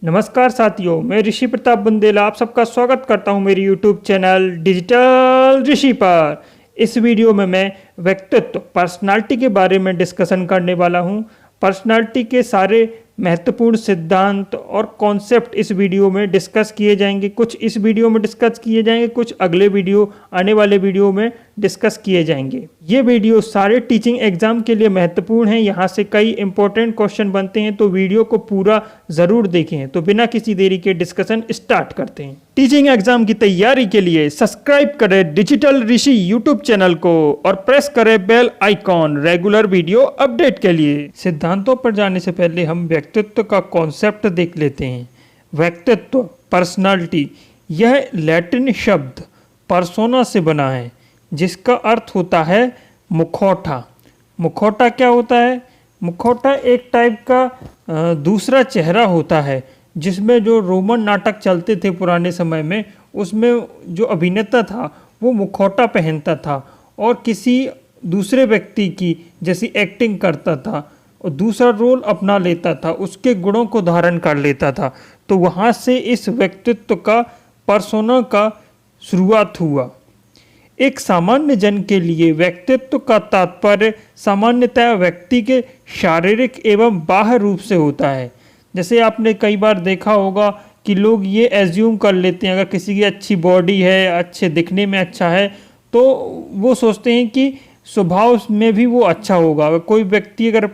नमस्कार साथियों, मैं ऋषि प्रताप बुंदेला आप सबका स्वागत करता हूं मेरी यूट्यूब चैनल डिजिटल ऋषि पर। इस वीडियो में मैं व्यक्तित्व पर्सनालिटी के बारे में डिस्कशन करने वाला हूं। पर्सनालिटी के सारे महत्वपूर्ण सिद्धांत और कॉन्सेप्ट इस वीडियो में डिस्कस किए जाएंगे। कुछ इस वीडियो में डिस्कस किए जाएंगे, कुछ अगले वीडियो आने वाले वीडियो में डिस्कस किए जाएंगे। ये वीडियो सारे टीचिंग एग्जाम के लिए महत्वपूर्ण है। यहाँ से कई इंपॉर्टेंट क्वेश्चन बनते हैं, तो वीडियो को पूरा ज़रूर देखें। तो बिना किसी देरी के डिस्कशन स्टार्ट करते हैं। टीचिंग एग्जाम की तैयारी के लिए सब्सक्राइब करें डिजिटल ऋषि यूट्यूब चैनल को और प्रेस करें bell icon regular video update के लिए। सिद्धांतों पर जाने से पहले हम व्यक्तित्व का कॉन्सेप्ट देख लेते हैं। व्यक्तित्व पर्सनालिटी, यह लैटिन शब्द पर्सोना से बना है, जिसका अर्थ होता है मुखौटा। मुखौटा क्या होता है? मुखौटा एक टाइप का दूसरा चेहरा होता है, जिसमें जो रोमन नाटक चलते थे पुराने समय में, उसमें जो अभिनेता था वो मुखौटा पहनता था और किसी दूसरे व्यक्ति की जैसी एक्टिंग करता था और दूसरा रोल अपना लेता था, उसके गुणों को धारण कर लेता था। तो वहाँ से इस व्यक्तित्व का पर्सोना का शुरुआत हुआ। एक सामान्य जन के लिए व्यक्तित्व का तात्पर्य सामान्यतः व्यक्ति के शारीरिक एवं बाह्य रूप से होता है। जैसे आपने कई बार देखा होगा कि लोग ये एज्यूम कर लेते हैं, अगर किसी की अच्छी बॉडी है, अच्छे दिखने में अच्छा है, तो वो सोचते हैं कि स्वभाव में भी वो अच्छा होगा। अगर कोई व्यक्ति अगर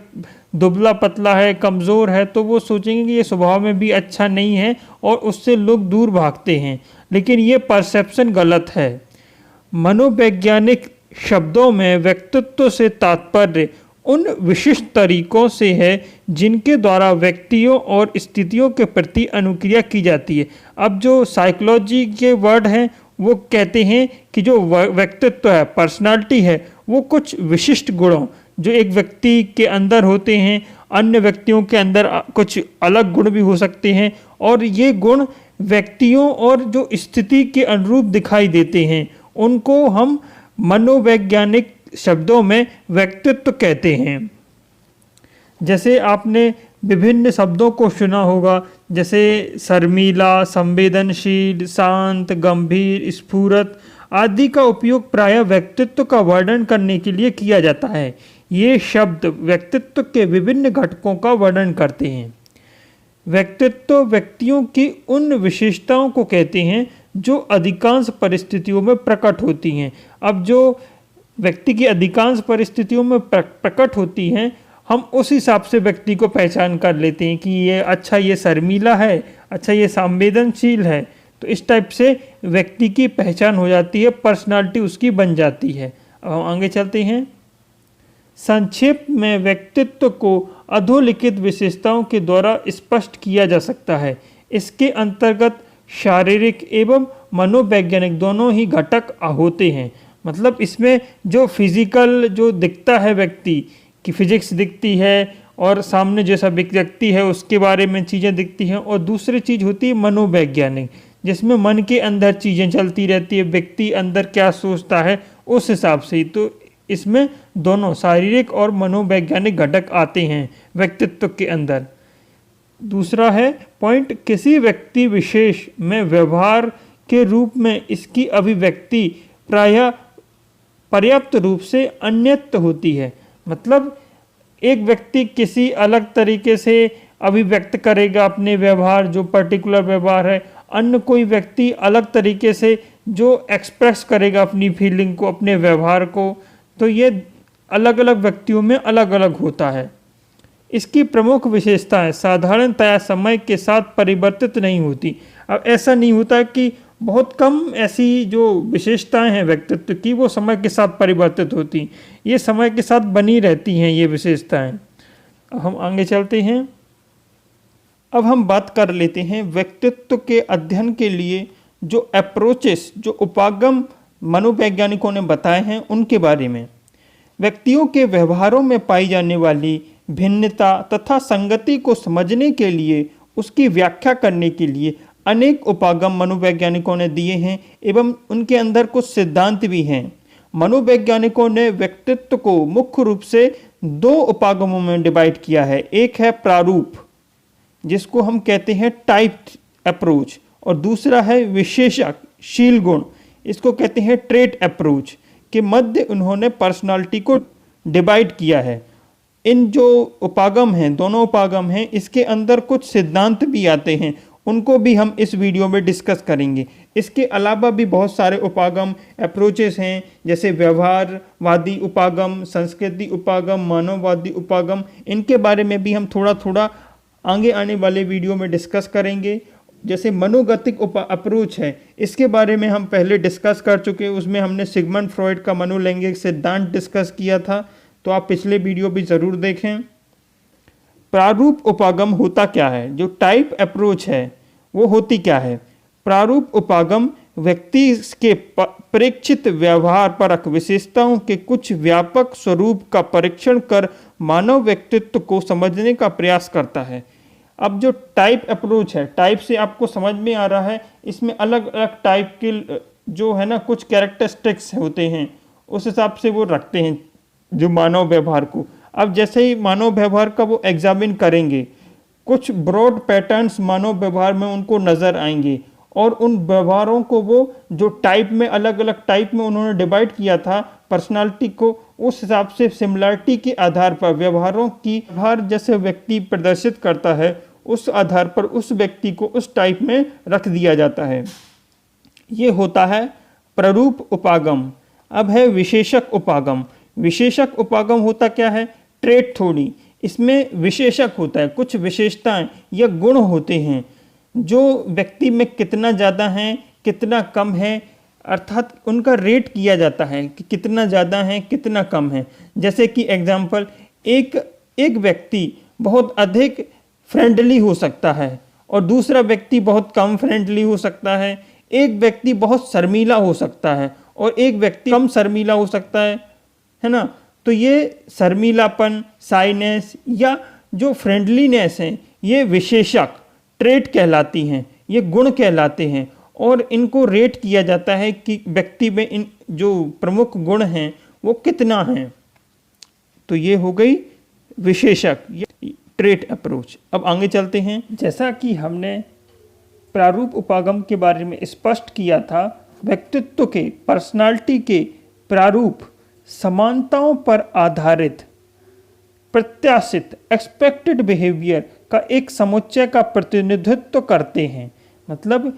दुबला पतला है, कमज़ोर है, तो वो सोचेंगे कि ये स्वभाव में भी अच्छा नहीं है और उससे लोग दूर भागते हैं। लेकिन ये परसेप्शन गलत है। मनोवैज्ञानिक शब्दों में व्यक्तित्व से तात्पर्य उन विशिष्ट तरीकों से है जिनके द्वारा व्यक्तियों और स्थितियों के प्रति अनुक्रिया की जाती है। अब जो साइकोलॉजी के वर्ड हैं वो कहते हैं कि जो व्यक्तित्व है, पर्सनालिटी है, वो कुछ विशिष्ट गुणों जो एक व्यक्ति के अंदर होते हैं, अन्य व्यक्तियों के अंदर कुछ अलग गुण भी हो सकते हैं और ये गुण व्यक्तियों और जो स्थिति के अनुरूप दिखाई देते हैं, उनको हम मनोवैज्ञानिक शब्दों में व्यक्तित्व कहते हैं। जैसे आपने विभिन्न शब्दों को सुना होगा, जैसे शर्मीला, संवेदनशील, शांत, गंभीर, स्फुरत आदि का उपयोग प्रायः व्यक्तित्व का वर्णन करने के लिए किया जाता है। ये शब्द व्यक्तित्व के विभिन्न घटकों का वर्णन करते हैं। व्यक्तित्व व्यक्तियों की उन विशेषताओं को कहते हैं जो अधिकांश परिस्थितियों में प्रकट होती हैं। अब जो व्यक्ति की अधिकांश परिस्थितियों में प्रकट होती हैं, हम उस हिसाब से व्यक्ति को पहचान कर लेते हैं कि ये अच्छा, ये शर्मीला है, अच्छा ये संवेदनशील है। तो इस टाइप से व्यक्ति की पहचान हो जाती है, पर्सनालिटी उसकी बन जाती है। अब हम आगे चलते हैं। संक्षेप में व्यक्तित्व को अधोलिखित विशेषताओं के द्वारा स्पष्ट किया जा सकता है। इसके अंतर्गत शारीरिक एवं मनोवैज्ञानिक दोनों ही घटक होते हैं। मतलब इसमें जो फिजिकल जो दिखता है, व्यक्ति की फिजिक्स दिखती है और सामने जैसा व्यक्ति है उसके बारे में चीज़ें दिखती हैं, और दूसरी चीज़ होती है मनोवैज्ञानिक, जिसमें मन के अंदर चीज़ें चलती रहती है, व्यक्ति अंदर क्या सोचता है उस हिसाब से। तो इसमें दोनों शारीरिक और मनोवैज्ञानिक घटक आते हैं व्यक्तित्व के अंदर। दूसरा है पॉइंट, किसी व्यक्ति विशेष में व्यवहार के रूप में इसकी अभिव्यक्ति प्रायः पर्याप्त रूप से अन्यत्र होती है। मतलब एक व्यक्ति किसी अलग तरीके से अभिव्यक्त करेगा अपने व्यवहार, जो पर्टिकुलर व्यवहार है, अन्य कोई व्यक्ति अलग तरीके से जो एक्सप्रेस करेगा अपनी फीलिंग को, अपने व्यवहार को। तो ये अलग अलग व्यक्तियों में अलग अलग होता है। इसकी प्रमुख विशेषताएं साधारणतया समय के साथ परिवर्तित नहीं होती। अब ऐसा नहीं होता कि बहुत कम ऐसी जो विशेषताएं हैं व्यक्तित्व की वो समय के साथ परिवर्तित होती, ये समय के साथ बनी रहती हैं ये विशेषताएं। हम आगे चलते हैं। अब हम बात कर लेते हैं व्यक्तित्व के अध्ययन के लिए जो अप्रोचेस, जो उपागम मनोवैज्ञानिकों ने बताए हैं उनके बारे में। व्यक्तियों के व्यवहारों में पाई जाने वाली भिन्नता तथा संगति को समझने के लिए, उसकी व्याख्या करने के लिए अनेक उपागम मनोवैज्ञानिकों ने दिए हैं एवं उनके अंदर कुछ सिद्धांत भी हैं। मनोवैज्ञानिकों ने व्यक्तित्व को मुख्य रूप से दो उपागमों में डिवाइड किया है। एक है प्रारूप, जिसको हम कहते हैं टाइप अप्रोच, और दूसरा है विशेषशील गुण, इसको कहते हैं ट्रेट अप्रोच। के मध्य उन्होंने पर्सनालिटी को डिवाइड किया है। इन जो उपागम हैं, दोनों उपागम हैं, इसके अंदर कुछ सिद्धांत भी आते हैं, उनको भी हम इस वीडियो में डिस्कस करेंगे। इसके अलावा भी बहुत सारे उपागम अप्रोचेस हैं, जैसे व्यवहारवादी उपागम, संस्कृति उपागम, मानववादी उपागम। इनके बारे में भी हम थोड़ा थोड़ा आगे आने वाले वीडियो में डिस्कस करेंगे। जैसे मनोगतिक अप्रोच है, इसके बारे में हम पहले डिस्कस कर चुके हैं, उसमें हमने सिगमंड फ्रॉइड का मनोलैंगिक सिद्धांत डिस्कस किया था, तो आप पिछले वीडियो भी ज़रूर देखें। प्रारूप उपागम होता क्या है, जो टाइप अप्रोच है वो होती क्या है। प्रारूप उपागम व्यक्ति के प्रेक्षित व्यवहार परक विशेषताओं के कुछ व्यापक स्वरूप का परीक्षण कर मानव व्यक्तित्व को समझने का प्रयास करता है। अब जो टाइप अप्रोच है, टाइप से आपको समझ में आ रहा है, इसमें अलग अलग टाइप के जो है ना कुछ कैरेक्टरिस्टिक्स होते हैं, उस हिसाब से वो रखते हैं जो मानव व्यवहार को। अब जैसे ही मानव व्यवहार का वो एग्जामिन करेंगे, कुछ ब्रॉड पैटर्न्स मानव व्यवहार में उनको नज़र आएंगे, और उन व्यवहारों को वो जो टाइप में अलग अलग टाइप में उन्होंने डिवाइड किया था पर्सनालिटी को, उस हिसाब से सिमिलरिटी के आधार पर व्यवहारों की व्यवहार जैसे व्यक्ति प्रदर्शित करता है, उस आधार पर उस व्यक्ति को उस टाइप में रख दिया जाता है। ये होता है प्ररूप उपागम। अब है विशेषक उपागम। विशेषक उपागम होता क्या है, ट्रेट थोड़ी, इसमें विशेषक होता है, कुछ विशेषताएं या गुण होते हैं जो व्यक्ति में कितना ज़्यादा हैं कितना कम है, अर्थात उनका रेट किया जाता है कि कितना ज़्यादा है कितना कम है। जैसे कि एग्जाम्पल, एक व्यक्ति बहुत अधिक फ्रेंडली हो सकता है और दूसरा व्यक्ति बहुत कम फ्रेंडली हो सकता है, एक व्यक्ति बहुत शर्मीला हो सकता है और एक व्यक्ति कम शर्मीला हो सकता है ना। तो ये शर्मीलापन, साइनेस या जो फ्रेंडलीनेस है, ये विशेषक ट्रेट कहलाती हैं, ये गुण कहलाते हैं, और इनको रेट किया जाता है कि व्यक्ति में इन जो प्रमुख गुण हैं वो कितना हैं। तो ये हो गई विशेषक, ये ट्रेट अप्रोच। अब आगे चलते हैं। जैसा कि हमने प्रारूप उपागम के बारे में स्पष्ट किया था, व्यक्तित्व के, पर्सनालिटी के प्रारूप समानताओं पर आधारित प्रत्याशित एक्सपेक्टेड बिहेवियर का एक समुच्चय का प्रतिनिधित्व करते हैं। मतलब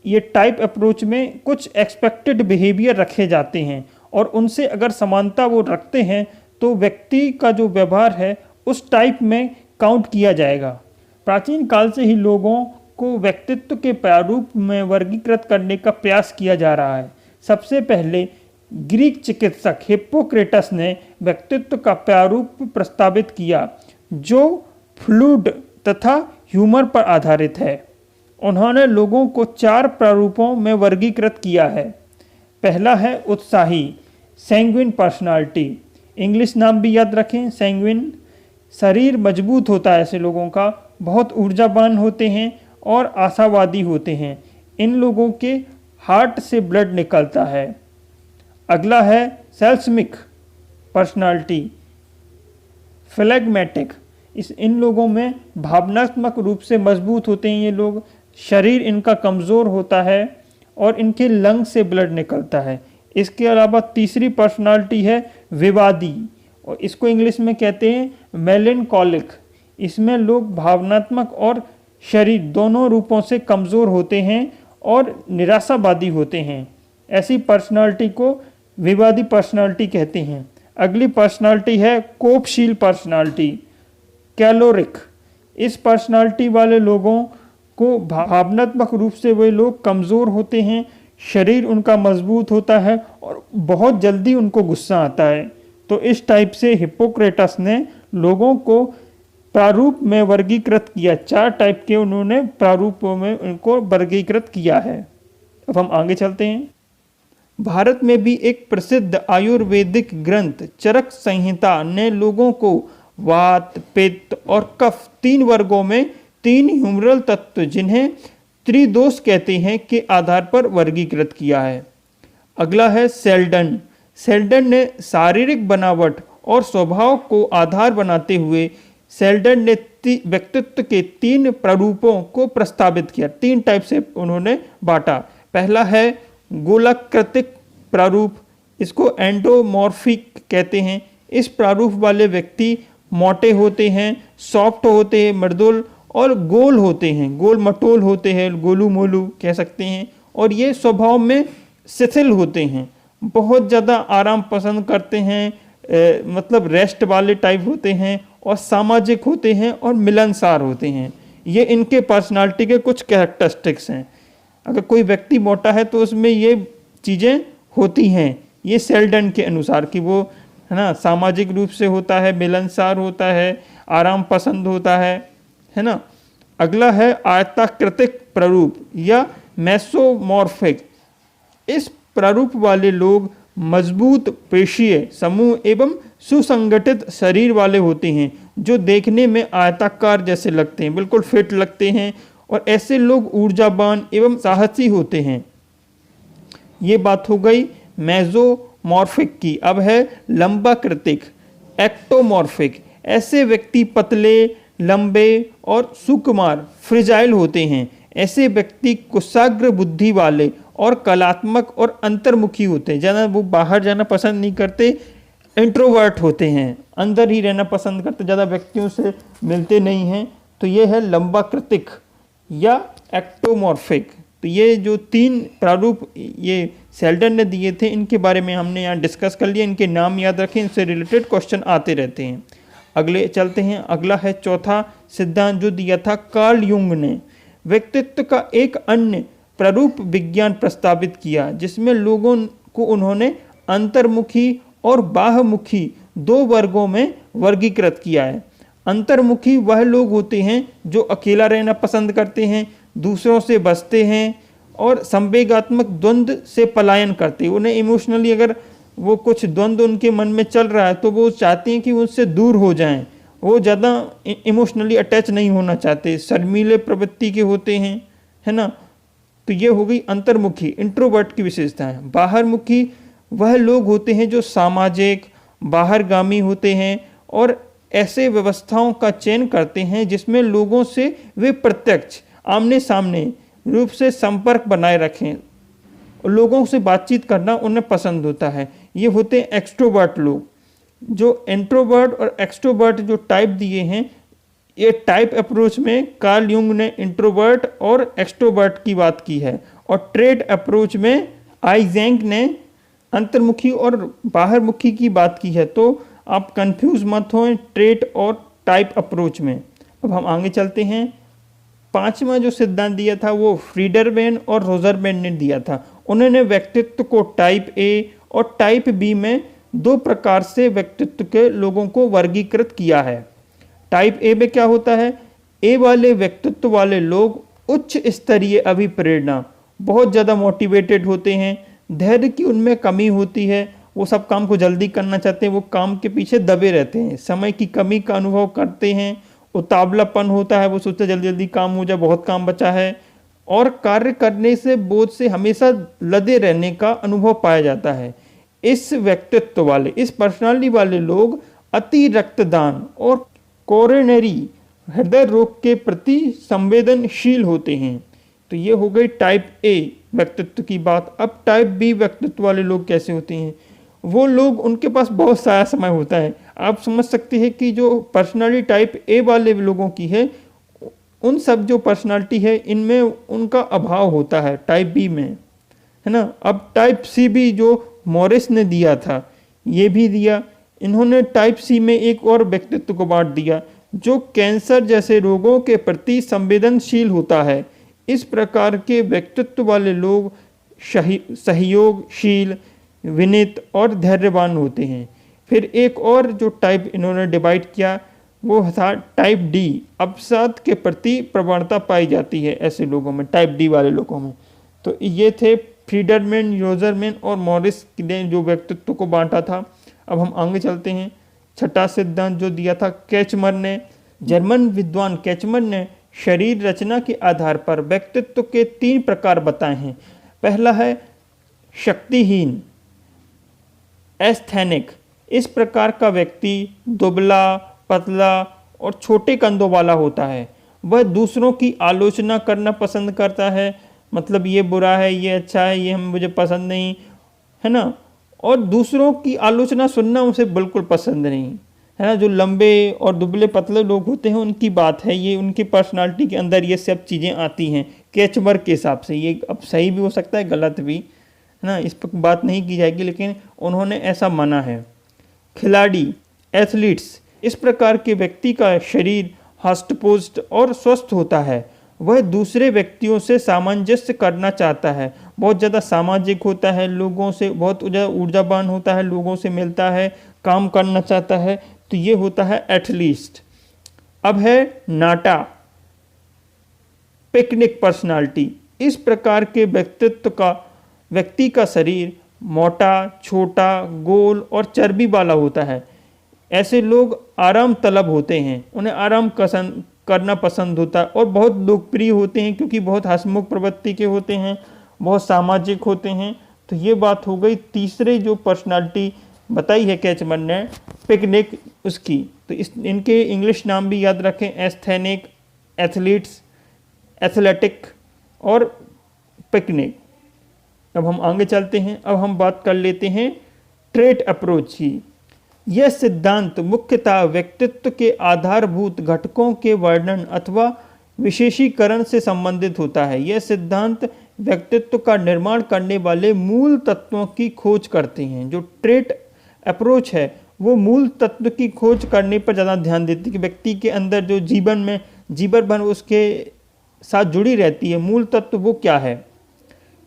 ये टाइप अप्रोच में कुछ एक्सपेक्टेड बिहेवियर रखे जाते हैं और उनसे अगर समानता वो रखते हैं तो व्यक्ति का जो व्यवहार है उस टाइप में काउंट किया जाएगा। प्राचीन काल से ही लोगों को व्यक्तित्व के प्रारूप में वर्गीकृत करने का प्रयास किया जा रहा है। सबसे पहले ग्रीक चिकित्सक हिप्पोक्रेटस ने व्यक्तित्व का प्रारूप प्रस्तावित किया, जो फ्लूइड तथा ह्यूमर पर आधारित है। उन्होंने लोगों को 4 प्रारूपों में वर्गीकृत किया है। पहला है उत्साही, सैंग्विन पर्सनालिटी, इंग्लिश नाम भी याद रखें, सैंग्विन। शरीर मजबूत होता है ऐसे लोगों का, बहुत ऊर्जावान होते हैं और आशावादी होते हैं। इन लोगों के हार्ट से ब्लड निकलता है। अगला है सेल्समिक पर्सनालिटी, फ्लेगमेटिक, इन लोगों में भावनात्मक रूप से मजबूत होते हैं ये लोग, शरीर इनका कमज़ोर होता है और इनके लंग से ब्लड निकलता है। इसके अलावा तीसरी पर्सनालिटी है विवादी, और इसको इंग्लिश में कहते हैं मेलेंकोलिक। इसमें लोग भावनात्मक और शरीर दोनों रूपों से कमज़ोर होते हैं और निराशावादी होते हैं। ऐसी पर्सनालिटी को विवादी पर्सनालिटी कहते हैं। अगली पर्सनालिटी है कोपशील पर्सनालिटी, कैलोरिक। इस पर्सनालिटी वाले लोगों को भावनात्मक रूप से वे लोग कमज़ोर होते हैं, शरीर उनका मजबूत होता है और बहुत जल्दी उनको गुस्सा आता है। तो इस टाइप से हिप्पोक्रेटस ने लोगों को प्रारूप में वर्गीकृत किया। 4 टाइप के उन्होंने प्रारूपों में उनको वर्गीकृत किया है। अब हम आगे चलते हैं। भारत में भी एक प्रसिद्ध आयुर्वेदिक ग्रंथ चरक संहिता ने लोगों को वात, पित्त और कफ 3 वर्गों में 3 ह्यूमरल तत्व, जिन्हें त्रिदोष कहते हैं, के आधार पर वर्गीकृत किया है। अगला है सेल्डन। सेल्डन ने शारीरिक बनावट और स्वभाव को आधार बनाते हुए सेल्डन ने व्यक्तित्व के 3 प्रारूपों को प्रस्तावित किया। 3 टाइप से उन्होंने बांटा। पहला है गोलाकृतिक प्रारूप, इसको एंडोमॉर्फिक कहते हैं। इस प्रारूप वाले व्यक्ति मोटे होते हैं, सॉफ्ट होते हैं, मृदुल और गोल होते हैं, गोल मटोल होते हैं, गोलू मोलू कह सकते हैं। और ये स्वभाव में शिथिल होते हैं, बहुत ज़्यादा आराम पसंद करते हैं, मतलब रेस्ट वाले टाइप होते हैं, और सामाजिक होते हैं और मिलनसार होते हैं। ये इनके पर्सनालिटी के कुछ कैरेक्टरिस्टिक्स हैं। अगर कोई व्यक्ति मोटा है तो उसमें ये चीज़ें होती हैं, ये सेल्डन के अनुसार, कि वो है ना सामाजिक रूप से होता है, मिलनसार होता है, आराम पसंद होता है ना। अगला है आयताकृतिक प्रारूप या मेसोमॉर्फिक। इस प्रारूप वाले लोग मजबूत पेशीय समूह एवं सुसंगठित शरीर वाले होते हैं, जो देखने में आयताकार जैसे लगते हैं, बिल्कुल फिट लगते हैं, और ऐसे लोग ऊर्जावान एवं साहसी होते हैं। ये बात हो गई मेसोमॉर्फिक की। अब है लंबाकृतिक एक्टोमॉर्फिक। ऐसे व्यक्ति पतले, लंबे और सुकुमार फ्रिजाइल होते हैं। ऐसे व्यक्ति कुशाग्र बुद्धि वाले और कलात्मक और अंतर्मुखी होते हैं। ज़्यादा वो बाहर जाना पसंद नहीं करते, इंट्रोवर्ट होते हैं, अंदर ही रहना पसंद करते, ज़्यादा व्यक्तियों से मिलते नहीं हैं। तो ये है लंबाकृतिक या एक्टोमॉर्फिक। तो ये जो 3 प्रारूप ये सेल्डन ने दिए थे, इनके बारे में हमने यहाँ डिस्कस कर लिया। इनके नाम याद रखें, इनसे रिलेटेड क्वेश्चन आते रहते हैं। अगले चलते हैं। अगला है चौथा सिद्धांत जो दिया था कार्ल युंग ने। व्यक्तित्व का एक अन्य प्रारूप विज्ञान प्रस्तावित किया, जिसमें लोगों को उन्होंने अंतर्मुखी और बाह्यमुखी 2 वर्गों में वर्गीकृत किया है। अंतर्मुखी वह लोग होते हैं जो अकेला रहना पसंद करते हैं, दूसरों से बचते हैं और संवेगात्मक द्वंद्व से पलायन करते हैं। उन्हें इमोशनली अगर वो कुछ द्वंद्व उनके मन में चल रहा है तो वो चाहते हैं कि उससे दूर हो जाएं। वो ज़्यादा इमोशनली अटैच नहीं होना चाहते, शर्मीले प्रवृत्ति के होते हैं, है ना। तो ये हो गई अंतर्मुखी, इंट्रोवर्ट की विशेषताएं। बाहरमुखी वह लोग होते हैं जो सामाजिक, बाहरगामी होते हैं और ऐसे व्यवस्थाओं का चयन करते हैं जिसमें लोगों से वे प्रत्यक्ष आमने सामने रूप से संपर्क बनाए रखें। लोगों से बातचीत करना उन्हें पसंद होता है। ये होते हैं एक्सट्रोवर्ट लोग। जो इंट्रोवर्ट और एक्सट्रोवर्ट जो टाइप दिए हैं, ये टाइप अप्रोच में कार्ल युंग ने इंट्रोवर्ट और एक्सट्रोवर्ट की बात की है, और ट्रेड अप्रोच में आइजैक ने अंतर्मुखी और बाहरमुखी की बात की है। तो आप कंफ्यूज मत हों ट्रेड और टाइप अप्रोच में। अब हम आगे चलते हैं। 5वां जो सिद्धांत दिया था वो फ्रीडरमैन और रोजरमैन ने दिया था। उन्होंने व्यक्तित्व को टाइप ए और टाइप बी में 2 प्रकार से व्यक्तित्व के लोगों को वर्गीकृत किया है। टाइप ए में क्या होता है, ए वाले व्यक्तित्व वाले लोग उच्च स्तरीय अभिप्रेरणा, बहुत ज़्यादा मोटिवेटेड होते हैं, धैर्य की उनमें कमी होती है, वो सब काम को जल्दी करना चाहते हैं, वो काम के पीछे दबे रहते हैं, समय की कमी का अनुभव करते हैं, उतावलापन होता है, वो सोचते जल्दी जल्दी काम हो जाए, बहुत काम बचा है, और कार्य करने से बोझ से हमेशा लदे रहने का अनुभव पाया जाता है। इस व्यक्तित्व वाले, इस पर्सनालिटी वाले लोग अति रक्तदान और कोरोनरी हृदय रोग के प्रति संवेदनशील होते हैं। तो ये हो गई टाइप ए व्यक्तित्व की बात। अब टाइप बी व्यक्तित्व वाले लोग कैसे होते हैं, वो लोग, उनके पास बहुत सारा समय होता है। आप समझ सकते हैं कि जो पर्सनालिटी टाइप ए वाले लोगों की है, उन सब जो पर्सनालिटी है इनमें उनका अभाव होता है टाइप बी में, है ना। अब टाइप सी भी जो मॉरिस ने दिया था, ये भी दिया। इन्होंने टाइप सी में एक और व्यक्तित्व को बांट दिया जो कैंसर जैसे रोगों के प्रति संवेदनशील होता है। इस प्रकार के व्यक्तित्व वाले लोग सहयोगशील, विनीत और धैर्यवान होते हैं। फिर एक और जो टाइप इन्होंने डिवाइड किया वो था टाइप डी। अवसाद के प्रति प्रवणता पाई जाती है ऐसे लोगों में, टाइप डी वाले लोगों में। तो ये थे फ्रीडरमैन, रोजरमैन और मॉरिस ने जो व्यक्तित्व को बांटा था। अब हम आगे चलते हैं। 6ठा सिद्धांत जो दिया था कैचमर ने, जर्मन विद्वान कैचमर ने शरीर रचना के आधार पर व्यक्तित्व के 3 प्रकार बताए हैं। पहला है शक्तिहीन, एस्थेनिक। इस प्रकार का व्यक्ति दुबला, पतला और छोटे कंधों वाला होता है। वह दूसरों की आलोचना करना पसंद करता है, मतलब ये बुरा है, ये अच्छा है, ये मुझे पसंद नहीं, है ना। और दूसरों की आलोचना सुनना उसे बिल्कुल पसंद नहीं, है ना। जो लंबे और दुबले पतले लोग होते हैं उनकी बात है, ये उनकी पर्सनालिटी के अंदर ये सब चीज़ें आती हैं कैचवर्क के हिसाब से। ये अब सही भी हो सकता है, गलत भी, है ना, इस पर बात नहीं की जाएगी, लेकिन उन्होंने ऐसा माना है। खिलाड़ी, एथलीट्स, इस प्रकार के व्यक्ति का शरीर हष्टपुष्ट और स्वस्थ होता है। वह दूसरे व्यक्तियों से सामंजस्य करना चाहता है, बहुत ज़्यादा सामाजिक होता है, लोगों से बहुत ज़्यादा ऊर्जावान होता है, लोगों से मिलता है, काम करना चाहता है। तो ये होता है एथलीट। अब है नाटा, पिकनिक पर्सनालिटी। इस प्रकार के व्यक्ति का शरीर मोटा, छोटा, गोल और चर्बी वाला होता है। ऐसे लोग आराम तलब होते हैं, उन्हें आराम करना पसंद होता है और बहुत लोकप्रिय होते हैं क्योंकि बहुत हंसमुख प्रवृत्ति के होते हैं, बहुत सामाजिक होते हैं। तो ये बात हो गई तीसरे जो पर्सनालिटी बताई है कैचमैन ने, पिकनिक, उसकी। तो इनके इंग्लिश नाम भी याद रखें, एस्थेनिक, एथलीट्स, एथलेटिक और पिकनिक। अब हम आगे चलते हैं। अब हम बात कर लेते हैं ट्रेट अप्रोच की। यह सिद्धांत मुख्यतः व्यक्तित्व के आधारभूत घटकों के वर्णन अथवा विशेषीकरण से संबंधित होता है। यह सिद्धांत व्यक्तित्व का निर्माण करने वाले मूल तत्वों की खोज करते हैं। जो ट्रेट अप्रोच है वो मूल तत्व की खोज करने पर ज़्यादा ध्यान देती है कि व्यक्ति के अंदर जो जीवन भर उसके साथ जुड़ी रहती है, मूल तत्व वो क्या है।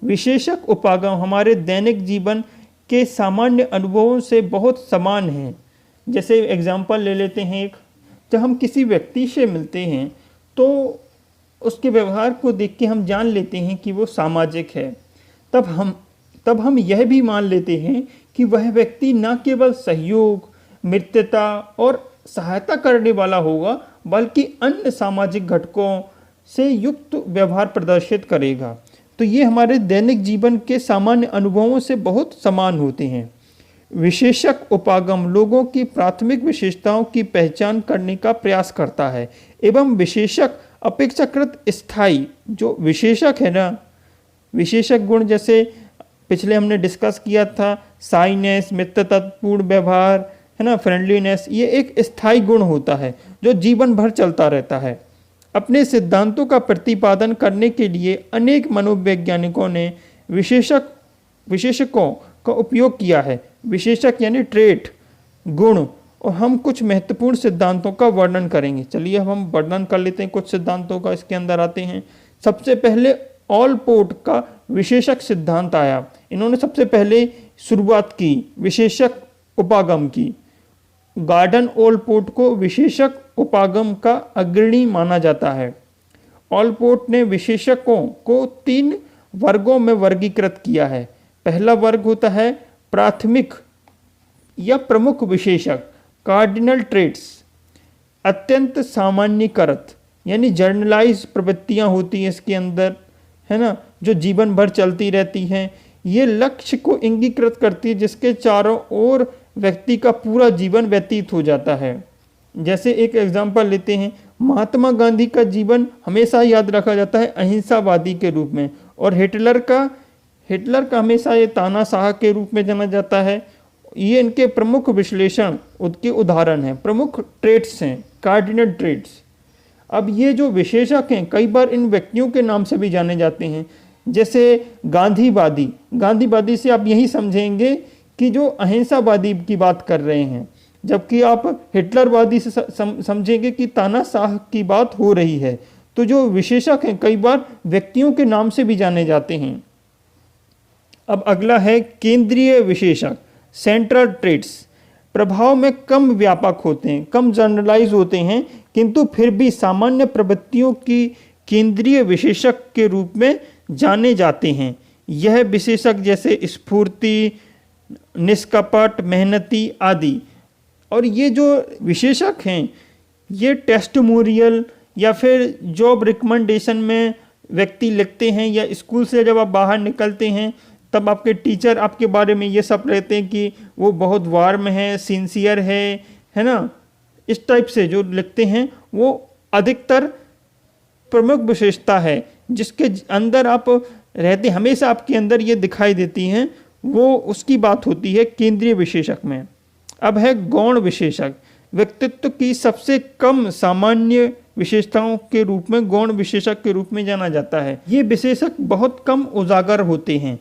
विशेषक उपागम हमारे दैनिक जीवन के सामान्य अनुभवों से बहुत समान हैं। जैसे एग्जाम्पल ले लेते हैं एक, जब हम किसी व्यक्ति से मिलते हैं तो उसके व्यवहार को देख के हम जान लेते हैं कि वो सामाजिक है। तब हम यह भी मान लेते हैं कि वह व्यक्ति न केवल सहयोग, मित्रता और सहायता करने वाला होगा बल्कि अन्य सामाजिक घटकों से युक्त व्यवहार प्रदर्शित करेगा। तो ये हमारे दैनिक जीवन के सामान्य अनुभवों से बहुत समान होते हैं। विशेषक उपागम लोगों की प्राथमिक विशेषताओं की पहचान करने का प्रयास करता है एवं विशेषक अपेक्षाकृत स्थायी, जो विशेषक है ना, विशेषक गुण जैसे पिछले हमने डिस्कस किया था, साइनेस, मित्रतापूर्ण व्यवहार, है ना, फ्रेंडलीनेस, ये एक स्थायी गुण होता है जो जीवन भर चलता रहता है। अपने सिद्धांतों का प्रतिपादन करने के लिए अनेक मनोवैज्ञानिकों ने विशेषकों का उपयोग किया है। विशेषक यानी ट्रेट, गुण। और हम कुछ महत्वपूर्ण सिद्धांतों का वर्णन करेंगे। चलिए अब हम वर्णन कर लेते हैं कुछ सिद्धांतों का, इसके अंदर आते हैं। सबसे पहले ऑलपोर्ट का विशेषक सिद्धांत आया। इन्होंने सबसे पहले शुरुआत की विशेषक उपागम की। गार्डन ऑलपोर्ट को विशेषक उपागम का अग्रणी माना जाता है। ऑलपोर्ट ने विशेषकों को 3 वर्गों में वर्गीकृत किया है। पहला वर्ग होता है प्राथमिक या प्रमुख विशेषक, कार्डिनल ट्रेट्स, अत्यंत सामान्यीकृत यानी जर्नलाइज प्रवृत्तियां होती हैं इसके अंदर, है ना, जो जीवन भर चलती रहती हैं। ये लक्ष्य को इंगिकृत करती है जिसके चारों ओर व्यक्ति का पूरा जीवन व्यतीत हो जाता है। जैसे एक एग्जाम्पल लेते हैं, महात्मा गांधी का जीवन हमेशा याद रखा जाता है अहिंसावादी के रूप में, और हिटलर का हमेशा ये तानाशाह के रूप में जाना जाता है। ये इनके प्रमुख विश्लेषण उसके उदाहरण हैं, प्रमुख ट्रेट्स हैं, कार्डिनल ट्रेट्स। अब ये जो विशेषक हैं कई बार इन व्यक्तियों के नाम से भी जाने जाते हैं। जैसे गांधीवादी से आप यही समझेंगे कि जो अहिंसावादी की बात कर रहे हैं, जबकि आप हिटलरवादी से समझेंगे कि तानाशाह की बात हो रही है। तो जो विशेषक हैं कई बार व्यक्तियों के नाम से भी जाने जाते हैं। अब अगला है केंद्रीय विशेषक, सेंट्रल ट्रेट्स। प्रभाव में कम व्यापक होते हैं, कम जनरलाइज होते हैं, किंतु फिर भी सामान्य प्रवृत्तियों की केंद्रीय विशेषक के रूप में जाने जाते हैं। यह विशेषक जैसे स्फूर्ति, निष्कपट, मेहनती आदि। और ये जो विशेषक हैं ये टेस्टिमोनियल या फिर जॉब रिकमेंडेशन में व्यक्ति लिखते हैं, या स्कूल से जब आप बाहर निकलते हैं तब आपके टीचर आपके बारे में ये सब रहते हैं कि वो बहुत वार्म है, सिंसियर है ना, इस टाइप से जो लिखते हैं वो अधिकतर प्रमुख विशेषता है जिसके अंदर आप रहते, हमेशा आपके अंदर ये दिखाई देती हैं, वो उसकी बात होती है केंद्रीय विशेषक में। अब है गौण विशेषक। व्यक्तित्व की सबसे कम सामान्य विशेषताओं के रूप में गौण विशेषक के रूप में जाना जाता है। ये विशेषक बहुत कम उजागर होते हैं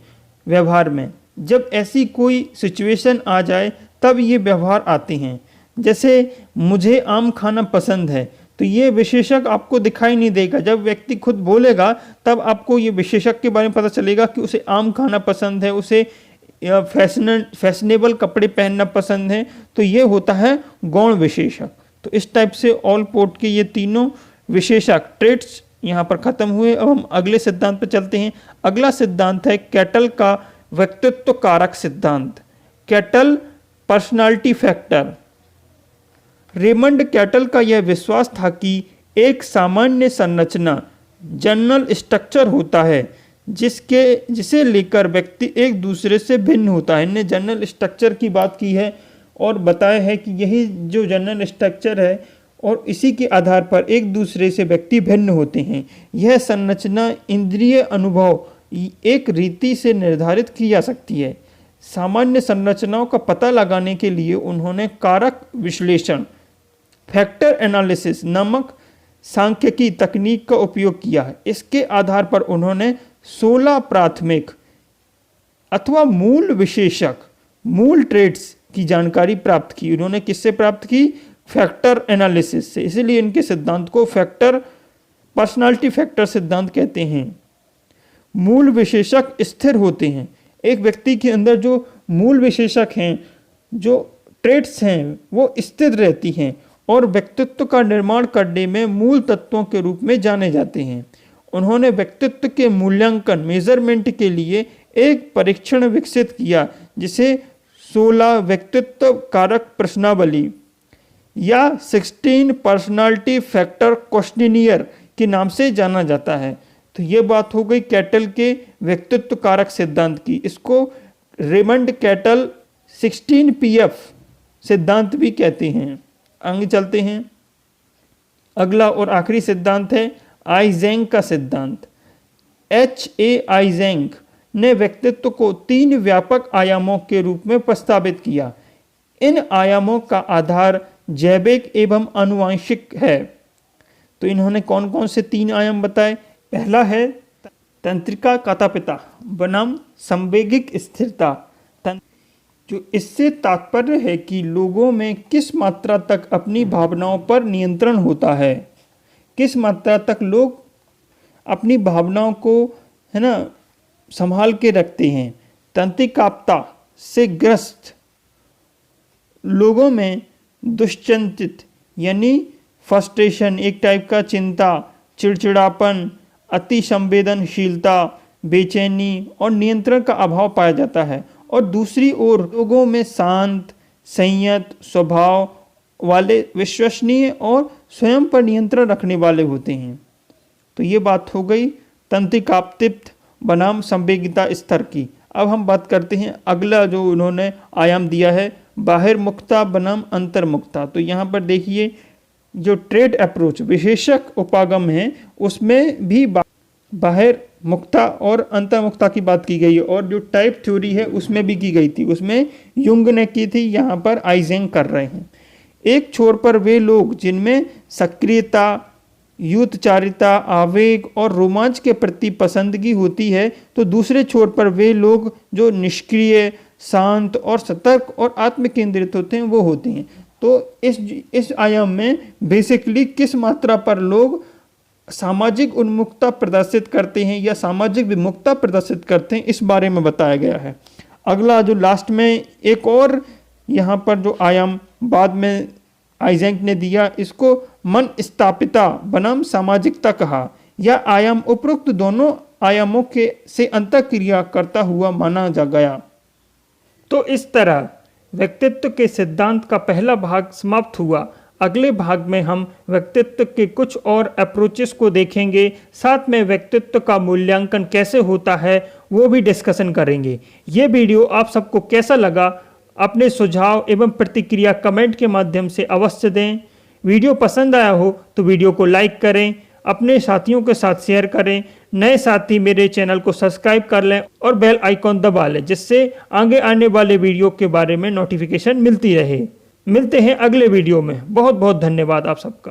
व्यवहार में। जब ऐसी कोई सिचुएशन आ जाए तब ये व्यवहार आते हैं। जैसे मुझे आम खाना पसंद है, तो ये विशेषक आपको दिखाई नहीं देगा। जब व्यक्ति खुद बोलेगा तब आपको ये विशेषक के बारे में पता चलेगा कि उसे आम खाना पसंद है, उसे फैशनेबल कपड़े पहनना पसंद है, तो ये होता है गौण विशेषक। तो इस टाइप से ऑल पोर्ट के ये तीनों विशेषक ट्रेट्स यहाँ पर खत्म हुए। अब हम अगले सिद्धांत पर चलते हैं। अगला सिद्धांत है कैटल का व्यक्तित्व कारक सिद्धांत, cattle personality factor. Raymond cattle का यह विश्वास था कि एक सामान्य संरचना जनरल स्ट्रक्चर होता है जिसे लेकर व्यक्ति एक दूसरे से भिन्न होता है। इन्हें जनरल स्ट्रक्चर की बात की है और बताया है कि यही जो जनरल स्ट्रक्चर है और इसी के आधार पर एक दूसरे से व्यक्ति भिन्न होते हैं। यह संरचना इंद्रिय अनुभव एक रीति से निर्धारित की जा सकती है। सामान्य संरचनाओं का पता लगाने के लिए उन्होंने कारक विश्लेषण फैक्टर एनालिसिस नामक सांख्यिकी तकनीक का उपयोग किया है। इसके आधार पर उन्होंने 16 प्राथमिक अथवा मूल विशेषक, मूल ट्रेट्स की जानकारी प्राप्त की। उन्होंने किससे प्राप्त की? फैक्टर एनालिसिस से। इसीलिए इनके सिद्धांत को फैक्टर पर्सनालिटी फैक्टर सिद्धांत कहते हैं। मूल विशेषक स्थिर होते हैं। एक व्यक्ति के अंदर जो मूल विशेषक हैं, जो ट्रेट्स हैं, वो स्थिर रहती हैं और व्यक्तित्व का निर्माण करने में मूल तत्वों के रूप में जाने जाते हैं। उन्होंने व्यक्तित्व के मूल्यांकन मेजरमेंट के लिए एक परीक्षण विकसित किया जिसे 16 व्यक्तित्व कारक प्रश्नावली या 16 पर्सनालिटी फैक्टर क्वेश्चनियर के नाम से जाना जाता है। तो ये बात हो गई कैटल के व्यक्तित्व कारक सिद्धांत की। इसको रेमंड कैटल 16 PF सिद्धांत भी कहते हैं। आगे चलते हैं। अगला और आखिरी सिद्धांत है आइजेंक का सिद्धांत। H.A. आइजेंक ने व्यक्तित्व को 3 व्यापक आयामों के रूप में प्रस्तावित किया। इन आयामों का आधार जैविक एवं आनुवंशिक है। तो इन्होंने कौन कौन से 3 आयाम बताए? पहला है तंत्रिका कातापिता बनाम संवेगिक स्थिरता। जो इससे तात्पर्य है कि लोगों में किस मात्रा तक अपनी भावनाओं पर नियंत्रण होता है, किस मात्रा तक लोग अपनी भावनाओं को संभाल के रखते हैं। तंत्रिकापता से ग्रस्त लोगों में दुश्चिंतित यानी फ्रस्ट्रेशन, एक टाइप का चिंता, चिड़चिड़ापन, अति संवेदनशीलता, बेचैनी और नियंत्रण का अभाव पाया जाता है। और दूसरी ओर लोगों में शांत, संयत स्वभाव वाले, विश्वसनीय और स्वयं पर नियंत्रण रखने वाले होते हैं। तो ये बात हो गई तंत्रिकाप्तित बनाम संवेगिता स्तर की। अब हम बात करते हैं अगला जो उन्होंने आयाम दिया है बाहिर्मुखता बनाम अंतर्मुखता। तो यहाँ पर देखिए जो ट्रेड अप्रोच विशेषक उपागम है उसमें भी बाहिर्मुखता और अंतर्मुखता की बात की गई है और जो टाइप थ्योरी है उसमें भी की गई थी। उसमें युंग ने की थी, यहाँ पर आइजेंक कर रहे हैं। एक छोर पर वे लोग जिनमें सक्रियता, युद्धचारिता, आवेग और रोमांच के प्रति पसंदगी होती है, तो दूसरे छोर पर वे लोग जो निष्क्रिय, शांत और सतर्क और आत्मकेंद्रित होते हैं वो होते हैं। तो इस आयाम में बेसिकली किस मात्रा पर लोग सामाजिक उन्मुखता प्रदर्शित करते हैं या सामाजिक विमुखता प्रदर्शित करते हैं, इस बारे में बताया गया है। अगला जो लास्ट में एक और यहाँ पर जो आयाम बाद में आइजेंक ने दिया, इसको मन स्थापिता बनाम सामाजिकता कहा। यह आयाम उपरोक्त दोनों आयामों के से अंतःक्रिया करता हुआ माना जा गया। तो इस तरह व्यक्तित्व के सिद्धांत का पहला भाग समाप्त हुआ। अगले भाग में हम व्यक्तित्व के कुछ और अप्रोचेस को देखेंगे, साथ में व्यक्तित्व का मूल्यांकन कैसे होता है वो भी डिस्कशन करेंगे। ये वीडियो आप सबको कैसा लगा? अपने सुझाव एवं प्रतिक्रिया कमेंट के माध्यम से अवश्य दें। वीडियो पसंद आया हो तो वीडियो को लाइक करें, अपने साथियों के साथ शेयर करें। नए साथी मेरे चैनल को सब्सक्राइब कर लें और बेल आइकॉन दबा लें, जिससे आगे आने वाले वीडियो के बारे में नोटिफिकेशन मिलती रहे। मिलते हैं अगले वीडियो में। बहुत बहुत धन्यवाद आप सबका।